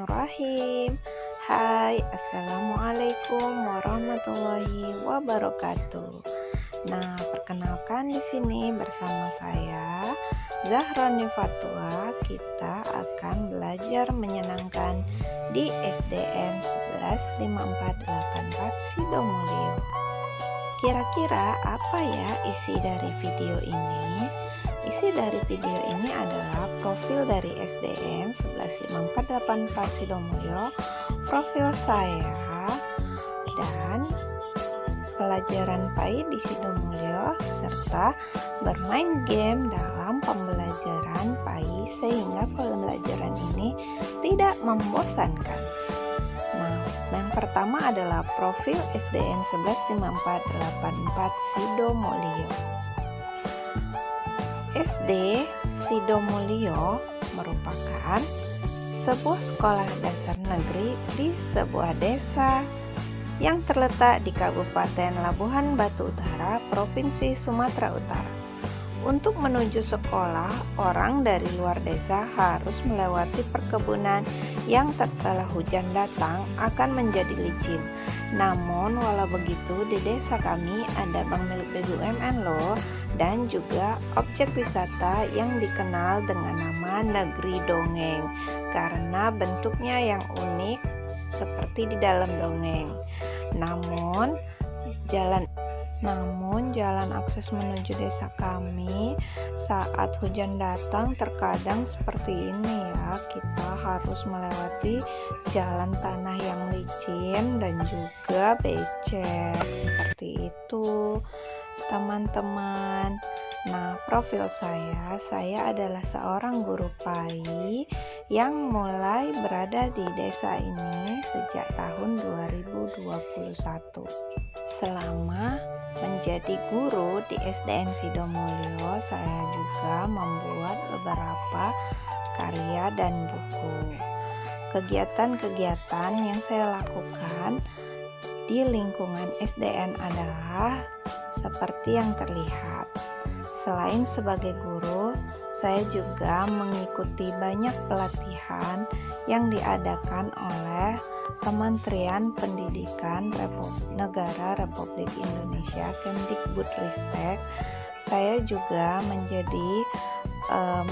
Bismillahirrahmanirrahim. Hai, assalamualaikum warahmatullahi wabarakatuh. Nah, perkenalkan di sini bersama saya Zahra Nifatwa. Kita akan belajar menyenangkan di SDN 115484 Sidomulyo. Kira-kira apa ya isi dari video ini? Isi dari video ini adalah profil dari SDN 115484 Sidomulyo, profil saya, dan pelajaran PAI di Sidomulyo, serta bermain game dalam pembelajaran PAI sehingga pembelajaran ini tidak membosankan. Nah, yang pertama adalah profil SDN 115484 Sidomulyo. SD Sidomulyo merupakan sebuah sekolah dasar negeri di sebuah desa yang terletak di Kabupaten Labuhan Batu Utara, Provinsi Sumatera Utara. Untuk menuju sekolah, orang dari luar desa harus melewati perkebunan yang tatkala hujan datang akan menjadi licin. Namun walau begitu, di desa kami ada bank milik BUMN loh, dan juga objek wisata yang dikenal dengan nama Negeri Dongeng karena bentuknya yang unik seperti di dalam dongeng. Namun jalan akses menuju desa kami saat hujan datang terkadang seperti ini ya. Kita harus melewati jalan tanah yang licin dan juga becek seperti itu, teman-teman. Nah, profil saya adalah seorang guru PAI yang mulai berada di desa ini sejak tahun 2021. Selama menjadi guru di SDN Sidomulyo, saya juga membuat beberapa karya dan buku. Kegiatan-kegiatan yang saya lakukan di lingkungan SDN adalah seperti yang terlihat. Selain sebagai guru, saya juga mengikuti banyak pelatihan yang diadakan oleh Kementerian Pendidikan Negara Republik Indonesia, Kemdikbudristek. Saya juga menjadi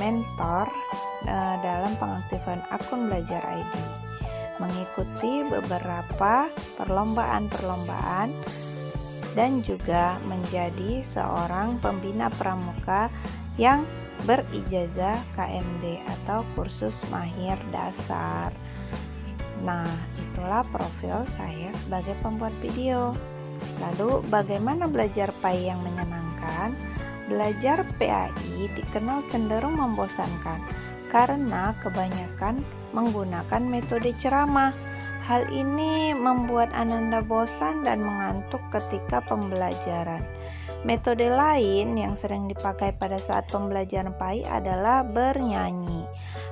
mentor dalam pengaktifan akun Belajar ID, mengikuti beberapa perlombaan-perlombaan, dan juga menjadi seorang pembina pramuka yang berijazah KMD atau kursus mahir dasar. Nah, itulah profil saya sebagai pembuat video. Lalu, bagaimana belajar PAI yang menyenangkan? Belajar PAI dikenal cenderung membosankan karena kebanyakan menggunakan metode ceramah. Hal ini membuat Ananda bosan dan mengantuk ketika pembelajaran. Metode lain yang sering dipakai pada saat pembelajaran PAI adalah bernyanyi.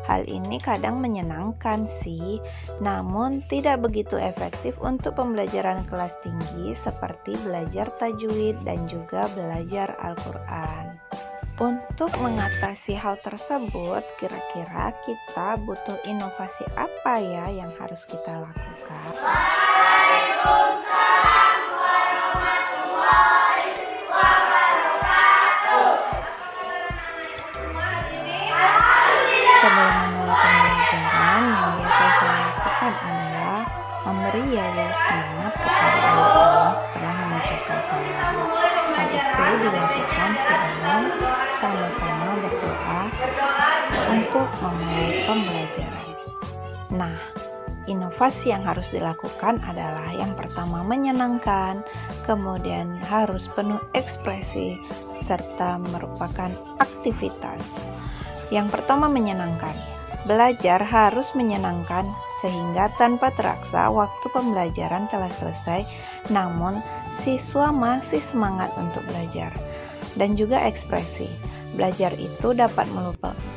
Hal ini kadang menyenangkan sih, namun tidak begitu efektif untuk pembelajaran kelas tinggi seperti belajar tajwid dan juga belajar Al-Quran. Untuk mengatasi hal tersebut, kira-kira kita butuh inovasi apa ya yang harus kita lakukan? Waalaikumsalam warahmatullahi wabarakatuh. Sebelum memulai pembelajaran, yang biasa saya lakukan adalah memberi semangat kepada anak-anak setelah mengucapkan salam. Hal itu dilakukan sebelum sama-sama berdoa untuk memulai pembelajaran. Nah, inovasi yang harus dilakukan adalah yang pertama menyenangkan, kemudian harus penuh ekspresi, serta merupakan aktivitas. Yang pertama menyenangkan. Belajar harus menyenangkan sehingga tanpa terasa waktu pembelajaran telah selesai, namun siswa masih semangat untuk belajar. Dan juga ekspresi. Belajar itu dapat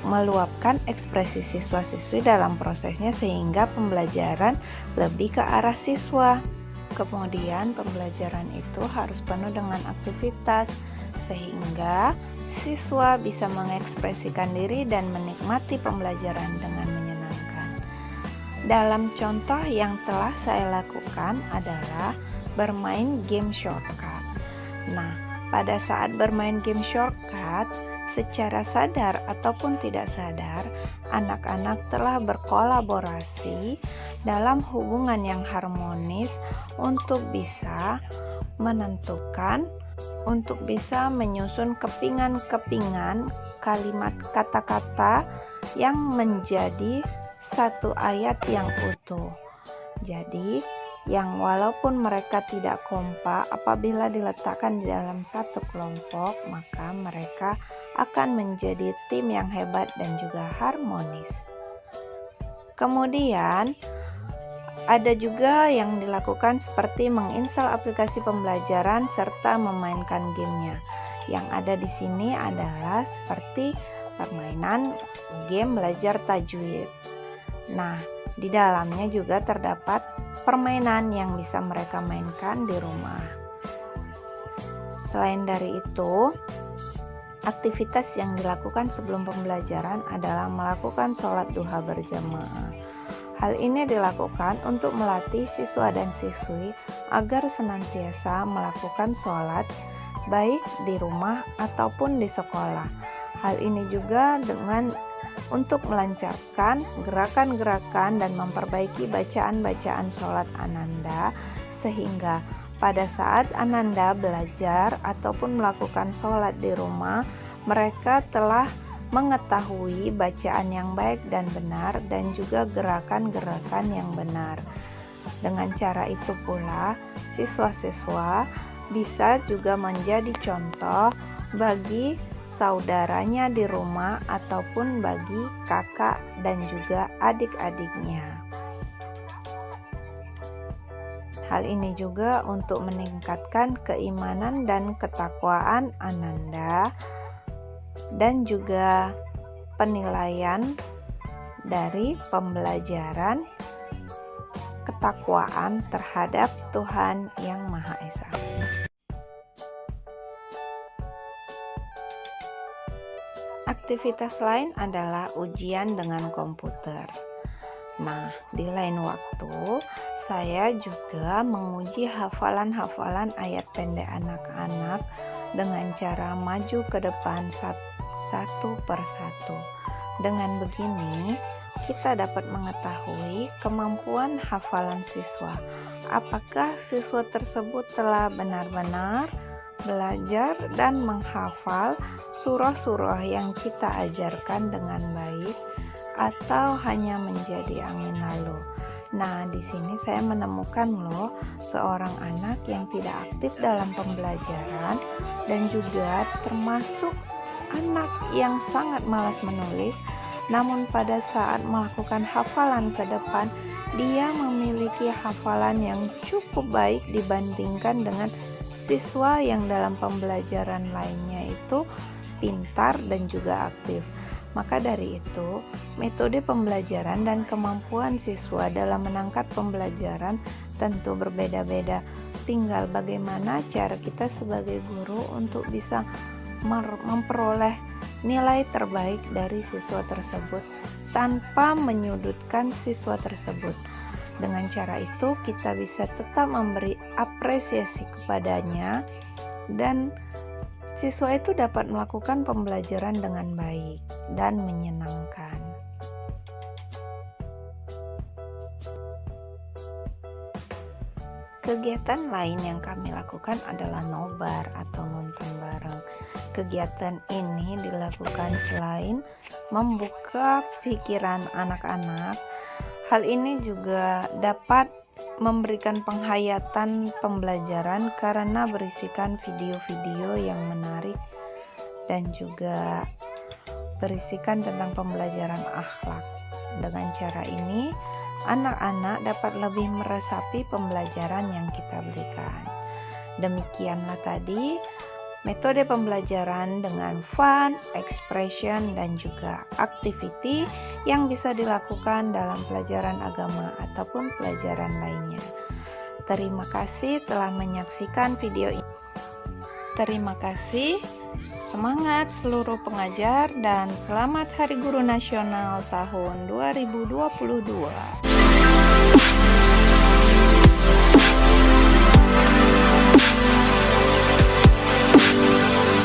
meluapkan ekspresi siswa-siswi dalam prosesnya sehingga pembelajaran lebih ke arah siswa. Kemudian pembelajaran itu harus penuh dengan aktivitas sehingga siswa bisa mengekspresikan diri dan menikmati pembelajaran dengan menyenangkan. Dalam contoh yang telah saya lakukan adalah bermain game shortcut. Nah, pada saat bermain game shortcut, secara sadar ataupun tidak sadar, anak-anak telah berkolaborasi dalam hubungan yang harmonis untuk bisa menentukan, untuk bisa menyusun kepingan-kepingan kalimat kata-kata yang menjadi satu ayat yang utuh. Jadi, yang walaupun mereka tidak kompak, apabila diletakkan di dalam satu kelompok, maka mereka akan menjadi tim yang hebat dan juga harmonis. Kemudian, ada juga yang dilakukan seperti menginstal aplikasi pembelajaran serta memainkan gamenya. Yang ada di sini adalah seperti permainan game belajar tajwid. Nah, di dalamnya juga terdapat permainan yang bisa mereka mainkan di rumah. Selain dari itu, aktivitas yang dilakukan sebelum pembelajaran adalah melakukan sholat duha berjamaah. Hal ini dilakukan untuk melatih siswa dan siswi agar senantiasa melakukan sholat baik di rumah ataupun di sekolah. Hal ini juga untuk melancarkan gerakan-gerakan dan memperbaiki bacaan-bacaan sholat Ananda, sehingga pada saat Ananda belajar ataupun melakukan sholat di rumah, mereka telah mengetahui bacaan yang baik dan benar dan juga gerakan-gerakan yang benar. Dengan cara itu pula, siswa-siswa bisa juga menjadi contoh bagi saudaranya di rumah ataupun bagi kakak dan juga adik-adiknya. Hal ini juga untuk meningkatkan keimanan dan ketakwaan Ananda dan juga penilaian dari pembelajaran ketakwaan terhadap Tuhan Yang Maha Esa. Aktivitas lain adalah ujian dengan komputer. Nah, di lain waktu saya juga menguji hafalan-hafalan ayat pendek anak-anak dengan cara maju ke depan satu per satu. Dengan begini, kita dapat mengetahui kemampuan hafalan siswa. Apakah siswa tersebut telah benar-benar belajar dan menghafal surah-surah yang kita ajarkan dengan baik, atau hanya menjadi angin lalu. Nah, di sini saya menemukan seorang anak yang tidak aktif dalam pembelajaran dan juga termasuk anak yang sangat malas menulis, namun pada saat melakukan hafalan ke depan, dia memiliki hafalan yang cukup baik dibandingkan dengan siswa yang dalam pembelajaran lainnya itu pintar dan juga aktif. Maka dari itu, metode pembelajaran dan kemampuan siswa dalam menangkap pembelajaran tentu berbeda-beda. Tinggal bagaimana cara kita sebagai guru untuk bisa memperoleh nilai terbaik dari siswa tersebut tanpa menyudutkan siswa tersebut. Dengan cara itu, kita bisa tetap memberi apresiasi kepadanya dan siswa itu dapat melakukan pembelajaran dengan baik dan menyenangkan. Kegiatan lain yang kami lakukan adalah nobar atau nonton bareng. Kegiatan ini dilakukan selain membuka pikiran anak-anak, hal ini juga dapat memberikan penghayatan pembelajaran karena berisikan video-video yang menarik dan juga berisikan tentang pembelajaran akhlak. Dengan cara ini, anak-anak dapat lebih meresapi pembelajaran yang kita berikan. Demikianlah tadi metode pembelajaran dengan fun, expression, dan juga activity yang bisa dilakukan dalam pelajaran agama ataupun pelajaran lainnya. Terima kasih telah menyaksikan video ini. Terima kasih, semangat seluruh pengajar, dan selamat Hari Guru Nasional tahun 2022.